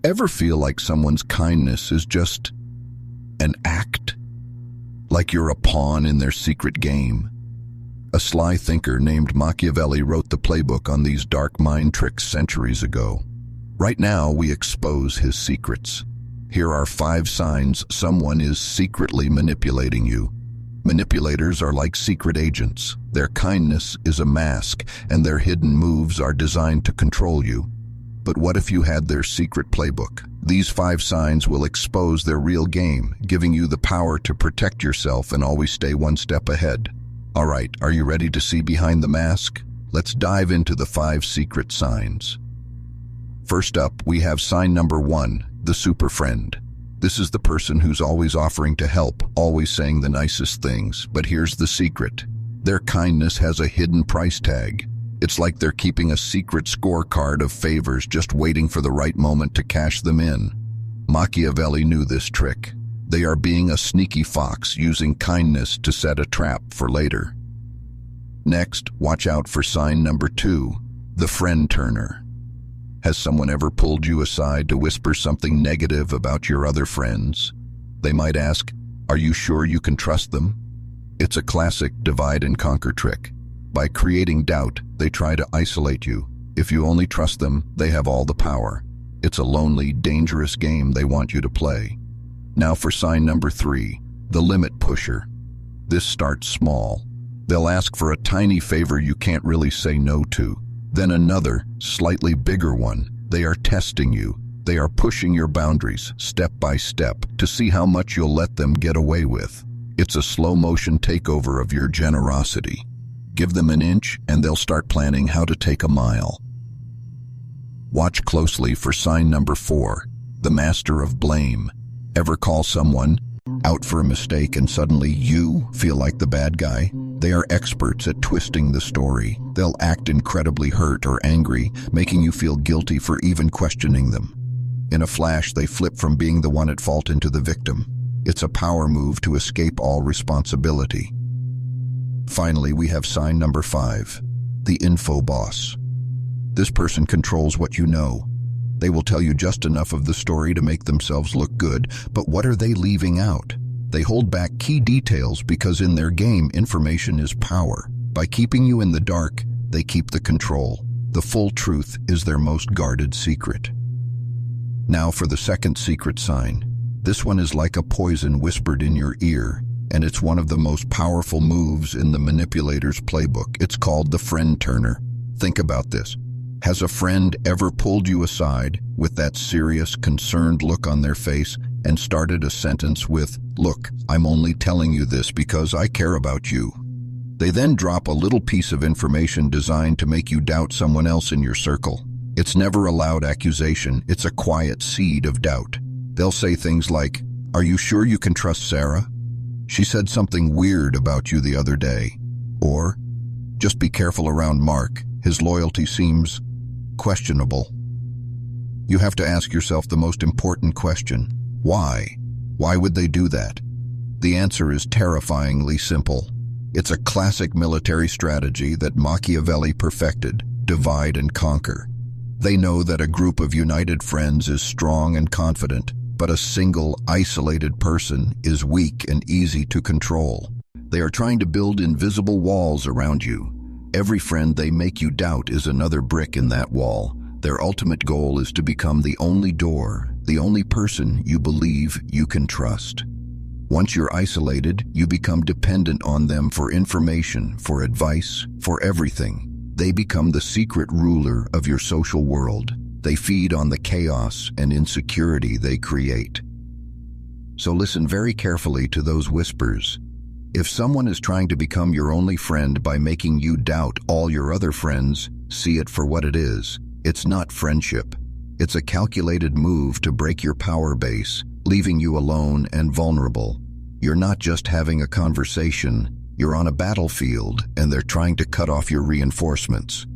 Ever feel like someone's kindness is just an act? Like you're a pawn in their secret game? A sly thinker named Machiavelli wrote the playbook on these dark mind tricks centuries ago. Right now, we expose his secrets. Here are 5 signs someone is secretly manipulating you. Manipulators are like secret agents. Their kindness is a mask, and their hidden moves are designed to control you. But what if you had their secret playbook? These 5 signs will expose their real game, giving you the power to protect yourself and always stay one step ahead. All right, are you ready to see behind the mask? Let's dive into the 5 secret signs. First up, we have sign number 1, the super friend. This is the person who's always offering to help, always saying the nicest things. But here's the secret. Their kindness has a hidden price tag. It's like they're keeping a secret scorecard of favors, just waiting for the right moment to cash them in. Machiavelli knew this trick. They are being a sneaky fox, using kindness to set a trap for later. Next, watch out for sign number 2, the friend turner. Has someone ever pulled you aside to whisper something negative about your other friends? They might ask, "Are you sure you can trust them?" It's a classic divide and conquer trick. By creating doubt, they try to isolate you. If you only trust them, they have all the power. It's a lonely, dangerous game they want you to play. Now for sign number 3, the limit pusher. This starts small. They'll ask for a tiny favor you can't really say no to. Then another, slightly bigger one. They are testing you. They are pushing your boundaries, step by step, to see how much you'll let them get away with. It's a slow-motion takeover of your generosity. Give them an inch, and they'll start planning how to take a mile. Watch closely for sign number 4, the master of blame. Ever call someone out for a mistake and suddenly you feel like the bad guy? They are experts at twisting the story. They'll act incredibly hurt or angry, making you feel guilty for even questioning them. In a flash, they flip from being the one at fault into the victim. It's a power move to escape all responsibility. Finally, we have sign number 5, the info boss. This person controls what you know. They will tell you just enough of the story to make themselves look good, but what are they leaving out? They hold back key details because in their game, information is power. By keeping you in the dark, they keep the control. The full truth is their most guarded secret. Now for the second secret sign. This one is like a poison whispered in your ear, and it's one of the most powerful moves in the manipulator's playbook. It's called the friend turner. Think about this. Has a friend ever pulled you aside with that serious, concerned look on their face and started a sentence with, "Look, I'm only telling you this because I care about you"? They then drop a little piece of information designed to make you doubt someone else in your circle. It's never a loud accusation, it's a quiet seed of doubt. They'll say things like, "Are you sure you can trust Sarah? She said something weird about you the other day." Or, "Just be careful around Mark. His loyalty seems questionable." You have to ask yourself the most important question. Why? Why would they do that? The answer is terrifyingly simple. It's a classic military strategy that Machiavelli perfected: divide and conquer. They know that a group of united friends is strong and confident, but a single, isolated person is weak and easy to control. They are trying to build invisible walls around you. Every friend they make you doubt is another brick in that wall. Their ultimate goal is to become the only door, the only person you believe you can trust. Once you're isolated, you become dependent on them for information, for advice, for everything. They become the secret ruler of your social world. They feed on the chaos and insecurity they create. So listen very carefully to those whispers. If someone is trying to become your only friend by making you doubt all your other friends, see it for what it is. It's not friendship. It's a calculated move to break your power base, leaving you alone and vulnerable. You're not just having a conversation, you're on a battlefield, and they're trying to cut off your reinforcements.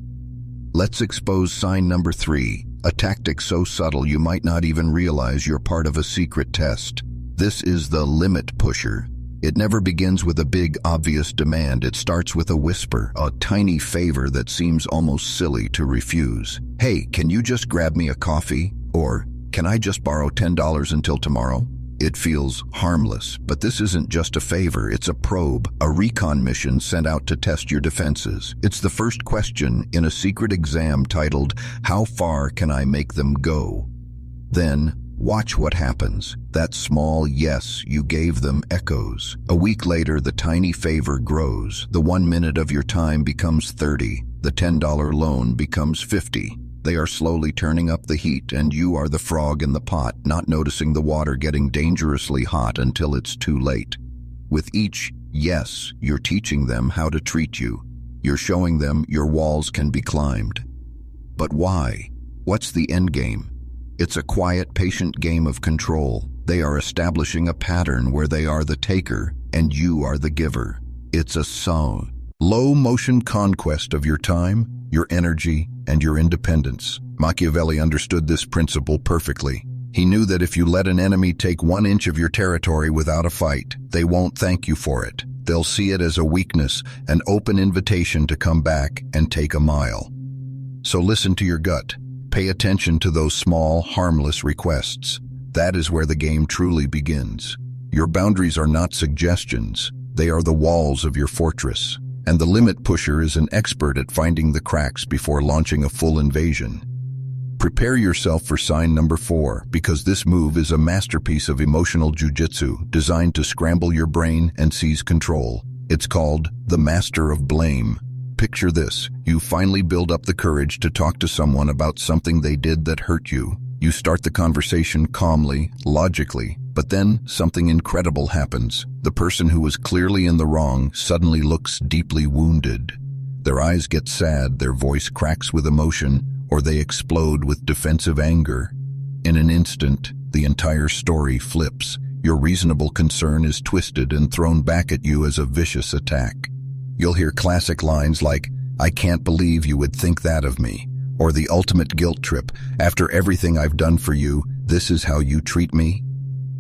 Let's expose sign number 3, a tactic so subtle you might not even realize you're part of a secret test. This is the limit pusher. It never begins with a big, obvious demand. It starts with a whisper, a tiny favor that seems almost silly to refuse. "Hey, can you just grab me a coffee?" Or, Can I just borrow $10 until tomorrow? It feels harmless, but this isn't just a favor, it's a probe, a recon mission sent out to test your defenses. It's the first question in a secret exam titled, "How far can I make them go?" Then, watch what happens. That small yes you gave them echoes. A week later, the tiny favor grows. The 1 minute of your time becomes 30. The $10 loan becomes 50. They are slowly turning up the heat, and you are the frog in the pot, not noticing the water getting dangerously hot until it's too late. With each yes, you're teaching them how to treat you. You're showing them your walls can be climbed. But why? What's the end game? It's a quiet, patient game of control. They are establishing a pattern where they are the taker and you are the giver. It's a slow-motion conquest of your time, your energy, and your independence. Machiavelli understood this principle perfectly. He knew that if you let an enemy take 1 inch of your territory without a fight, they won't thank you for it. They'll see it as a weakness, an open invitation to come back and take a mile. So listen to your gut. Pay attention to those small, harmless requests. That is where the game truly begins. Your boundaries are not suggestions. They are the walls of your fortress. And the limit pusher is an expert at finding the cracks before launching a full invasion. Prepare yourself for sign number 4, because this move is a masterpiece of emotional jujitsu designed to scramble your brain and seize control. It's called the Master of Blame. Picture this. You finally build up the courage to talk to someone about something they did that hurt you. You start the conversation calmly, logically, but then something incredible happens. The person who was clearly in the wrong suddenly looks deeply wounded. Their eyes get sad, their voice cracks with emotion, or they explode with defensive anger. In an instant, the entire story flips. Your reasonable concern is twisted and thrown back at you as a vicious attack. You'll hear classic lines like, "I can't believe you would think that of me," or the ultimate guilt trip, "After everything I've done for you, this is how you treat me?"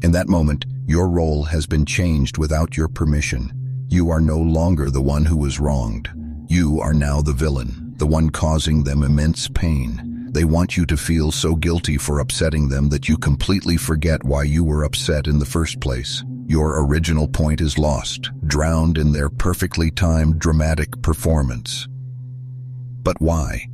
In that moment, your role has been changed without your permission. You are no longer the one who was wronged. You are now the villain, the one causing them immense pain. They want you to feel so guilty for upsetting them that you completely forget why you were upset in the first place. Your original point is lost, drowned in their perfectly timed dramatic performance. But why?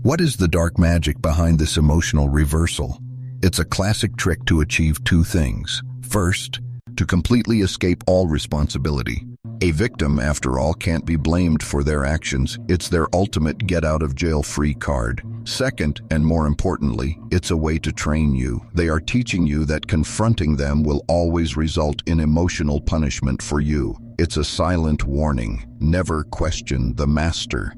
What is the dark magic behind this emotional reversal? It's a classic trick to achieve 2 things. First, to completely escape all responsibility. A victim, after all, can't be blamed for their actions. It's their ultimate get-out-of-jail-free card. Second, and more importantly, it's a way to train you. They are teaching you that confronting them will always result in emotional punishment for you. It's a silent warning. Never question the master.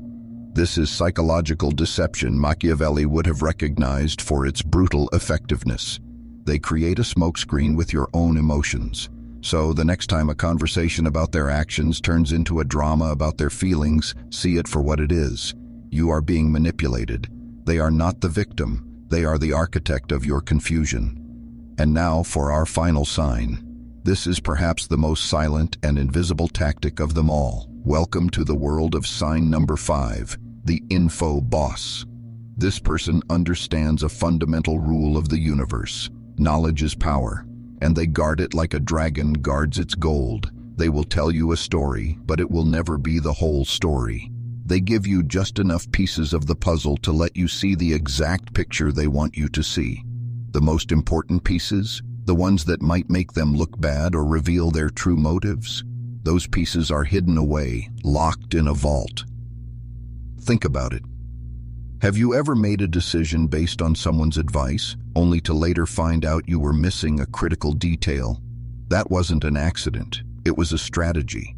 This is psychological deception Machiavelli would have recognized for its brutal effectiveness. They create a smokescreen with your own emotions. So the next time a conversation about their actions turns into a drama about their feelings, see it for what it is. You are being manipulated. They are not the victim. They are the architect of your confusion. And now for our final sign. This is perhaps the most silent and invisible tactic of them all. Welcome to the world of sign number 5, the info boss. This person understands a fundamental rule of the universe. Knowledge is power, and they guard it like a dragon guards its gold. They will tell you a story, but it will never be the whole story. They give you just enough pieces of the puzzle to let you see the exact picture they want you to see. The most important pieces, the ones that might make them look bad or reveal their true motives, those pieces are hidden away, locked in a vault. Think about it. Have you ever made a decision based on someone's advice, only to later find out you were missing a critical detail? That wasn't an accident. It was a strategy.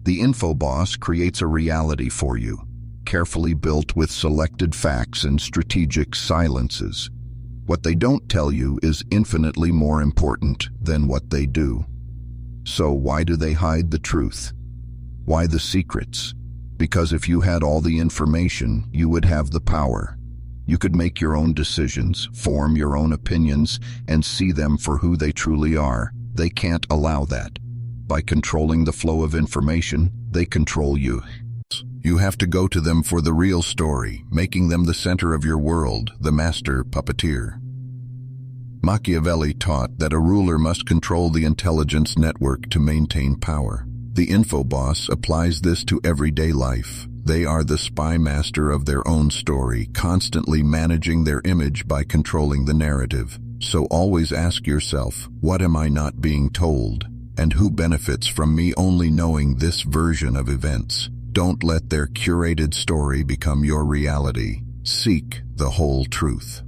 The info boss creates a reality for you, carefully built with selected facts and strategic silences. What they don't tell you is infinitely more important than what they do. So why do they hide the truth? Why the secrets? Because if you had all the information, you would have the power. You could make your own decisions, form your own opinions, and see them for who they truly are. They can't allow that. By controlling the flow of information, they control you. You have to go to them for the real story, making them the center of your world, the master puppeteer. Machiavelli taught that a ruler must control the intelligence network to maintain power. The info boss applies this to everyday life. They are the spy master of their own story, constantly managing their image by controlling the narrative. So always ask yourself, what am I not being told? And who benefits from me only knowing this version of events? Don't let their curated story become your reality. Seek the whole truth.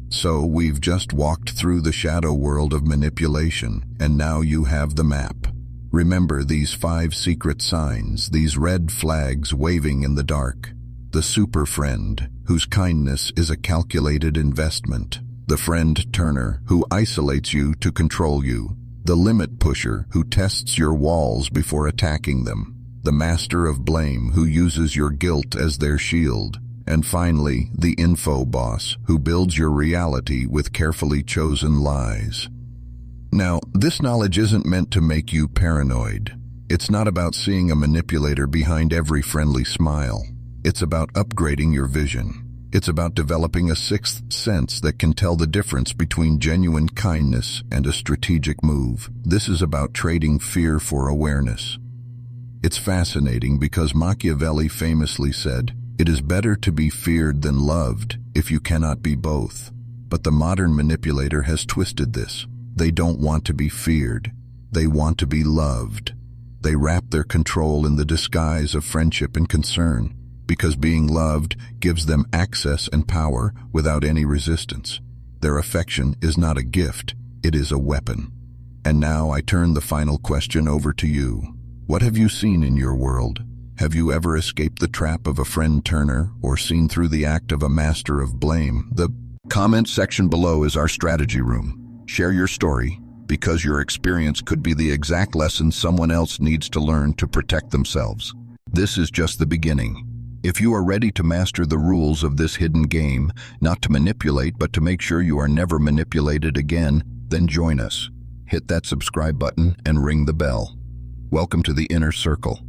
So we've just walked through the shadow world of manipulation, and now you have the map. Remember these 5 secret signs, these red flags waving in the dark. The super friend, whose kindness is a calculated investment. The friend turner, who isolates you to control you. The limit pusher, who tests your walls before attacking them. The master of blame, who uses your guilt as their shield. And finally, the info boss, who builds your reality with carefully chosen lies. Now, this knowledge isn't meant to make you paranoid. It's not about seeing a manipulator behind every friendly smile. It's about upgrading your vision. It's about developing a sixth sense that can tell the difference between genuine kindness and a strategic move. This is about trading fear for awareness. It's fascinating because Machiavelli famously said, "It is better to be feared than loved if you cannot be both." But the modern manipulator has twisted this. They don't want to be feared. They want to be loved. They wrap their control in the disguise of friendship and concern, because being loved gives them access and power without any resistance. Their affection is not a gift, it is a weapon. And now I turn the final question over to you. What have you seen in your world? Have you ever escaped the trap of a friend turner or seen through the act of a master of blame? The comment section below is our strategy room. Share your story, because your experience could be the exact lesson someone else needs to learn to protect themselves. This is just the beginning. If you are ready to master the rules of this hidden game, not to manipulate but to make sure you are never manipulated again, then join us. Hit that subscribe button and ring the bell. Welcome to the inner circle.